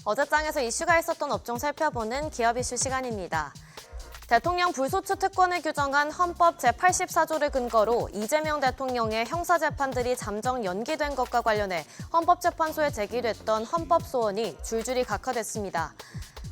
어제장에서 이슈가 있었던 업종 살펴보는 기업 이슈 시간입니다. 대통령 불소추 특권을 규정한 헌법 제84조를 근거로 이재명 대통령의 형사재판들이 잠정 연기된 것과 관련해 헌법재판소에 제기됐던 헌법소원이 줄줄이 각하됐습니다.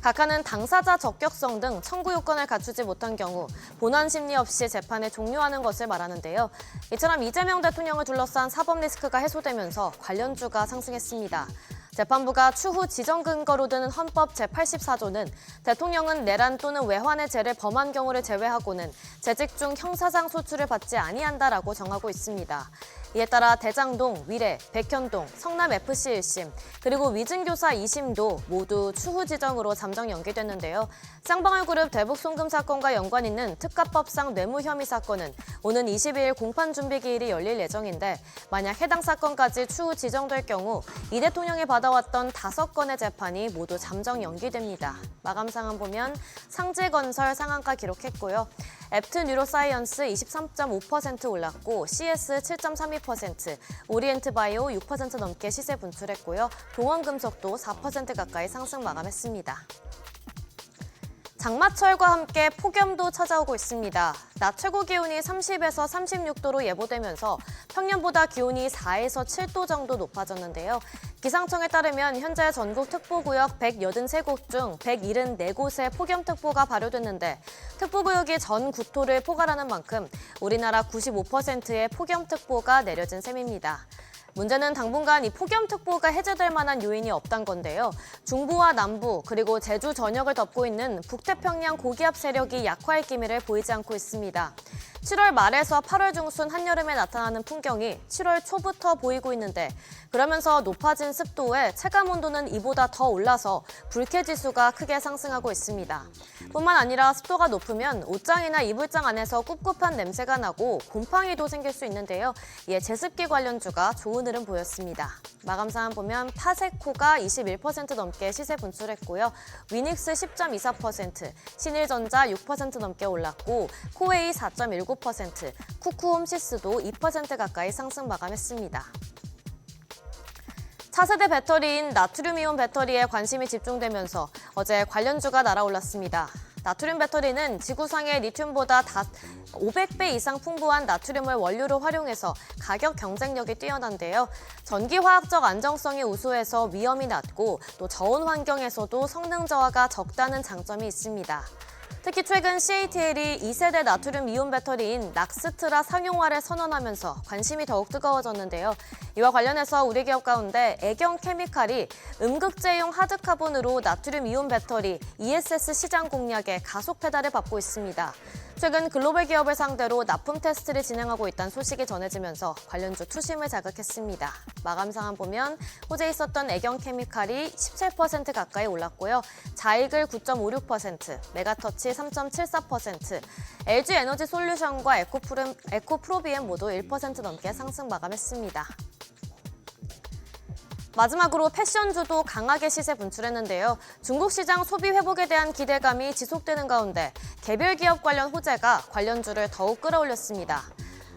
각하는 당사자 적격성 등 청구 요건을 갖추지 못한 경우 본안 심리 없이 재판을 종료하는 것을 말하는데요. 이처럼 이재명 대통령을 둘러싼 사법 리스크가 해소되면서 관련주가 상승했습니다. 재판부가 추후 지정 근거로 드는 헌법 제84조는 대통령은 내란 또는 외환의 죄를 범한 경우를 제외하고는 재직 중 형사상 소출을 받지 아니한다라고 정하고 있습니다. 이에 따라 대장동, 위례, 백현동, 성남FC 1심, 그리고 위증교사 2심도 모두 추후 지정으로 잠정 연기됐는데요. 쌍방울그룹 대북 송금 사건과 연관 있는 특가법상 뇌물 혐의 사건은 오는 22일 공판 준비 기일이 열릴 예정인데 만약 해당 사건까지 추후 지정될 경우 이 대통령이 받아왔던 5건의 재판이 모두 잠정 연기됩니다. 마감 상황 보면 상지건설 상한가 기록했고요. 앱트 뉴로사이언스 23.5% 올랐고 CS 7.32%, 오리엔트 바이오 6% 넘게 시세 분출했고요. 동원금속도 4% 가까이 상승 마감했습니다. 장마철과 함께 폭염도 찾아오고 있습니다. 낮 최고 기온이 30에서 36도로 예보되면서 평년보다 기온이 4에서 7도 정도 높아졌는데요. 기상청에 따르면 현재 전국 특보구역 183곳 중 174곳에 폭염특보가 발효됐는데 특보구역이 전 국토를 포괄하는 만큼 우리나라 95%의 폭염특보가 내려진 셈입니다. 문제는 당분간 이 폭염특보가 해제될 만한 요인이 없단 건데요. 중부와 남부 그리고 제주 전역을 덮고 있는 북태평양 고기압 세력이 약화할 기미를 보이지 않고 있습니다. 7월 말에서 8월 중순 한여름에 나타나는 풍경이 7월 초부터 보이고 있는데 그러면서 높아진 습도에 체감온도는 이보다 더 올라서 불쾌지수가 크게 상승하고 있습니다. 뿐만 아니라 습도가 높으면 옷장이나 이불장 안에서 꿉꿉한 냄새가 나고 곰팡이도 생길 수 있는데요. 이에 제습기 관련주가 좋은 흐름 보였습니다. 마감 상황 보면 파세코가 21% 넘게 시세 분출했고요. 위닉스 10.24%, 신일전자 6% 넘게 올랐고 코웨이 4.19%, 쿠쿠홈시스도 2% 가까이 상승 마감했습니다. 차세대 배터리인 나트륨이온 배터리에 관심이 집중되면서 어제 관련주가 날아올랐습니다. 나트륨 배터리는 지구상의 리튬보다 500배 이상 풍부한 나트륨을 원료로 활용해서 가격 경쟁력이 뛰어난데요. 전기화학적 안정성이 우수해서 위험이 낮고 또 저온 환경에서도 성능 저하가 적다는 장점이 있습니다. 특히 최근 CATL이 2세대 나트륨 이온 배터리인 락스트라 상용화를 선언하면서 관심이 더욱 뜨거워졌는데요. 이와 관련해서 우리 기업 가운데 애경케미칼이 음극재용 하드카본으로 나트륨 이온 배터리 ESS 시장 공략에 가속 페달을 밟고 있습니다. 최근 글로벌 기업을 상대로 납품 테스트를 진행하고 있다는 소식이 전해지면서 관련주 투심을 자극했습니다. 마감 상황 보면 호재에 있었던 애경케미칼이 17% 가까이 올랐고요. 자이글 9.56%, 메가터치 3.74%, LG에너지솔루션과 에코프로비엠 모두 1% 넘게 상승 마감했습니다. 마지막으로 패션주도 강하게 시세 분출했는데요. 중국 시장 소비 회복에 대한 기대감이 지속되는 가운데 개별 기업 관련 호재가 관련주를 더욱 끌어올렸습니다.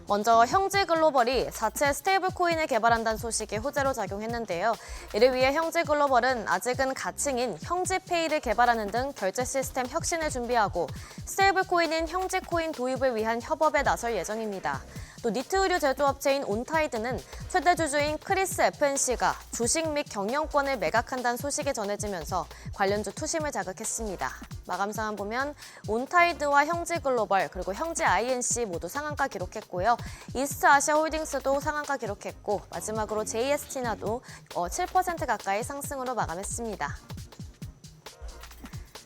먼저 형지글로벌이 자체 스테이블 코인을 개발한다는 소식이 호재로 작용했는데요. 이를 위해 형지글로벌은 아직은 가칭인 형지페이를 개발하는 등 결제 시스템 혁신을 준비하고 스테이블 코인인 형지코인 도입을 위한 협업에 나설 예정입니다. 또 니트 의류 제조업체인 온타이드는 최대 주주인 크리스 FNC가 주식 및 경영권을 매각한다는 소식이 전해지면서 관련주 투심을 자극했습니다. 마감 상황 보면 온타이드와 형지글로벌 그리고 형지 INC 모두 상한가 기록했고요. 이스트아시아홀딩스도 상한가 기록했고 마지막으로 JST나도 7% 가까이 상승으로 마감했습니다.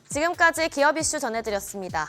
지금까지 기업 이슈 전해드렸습니다.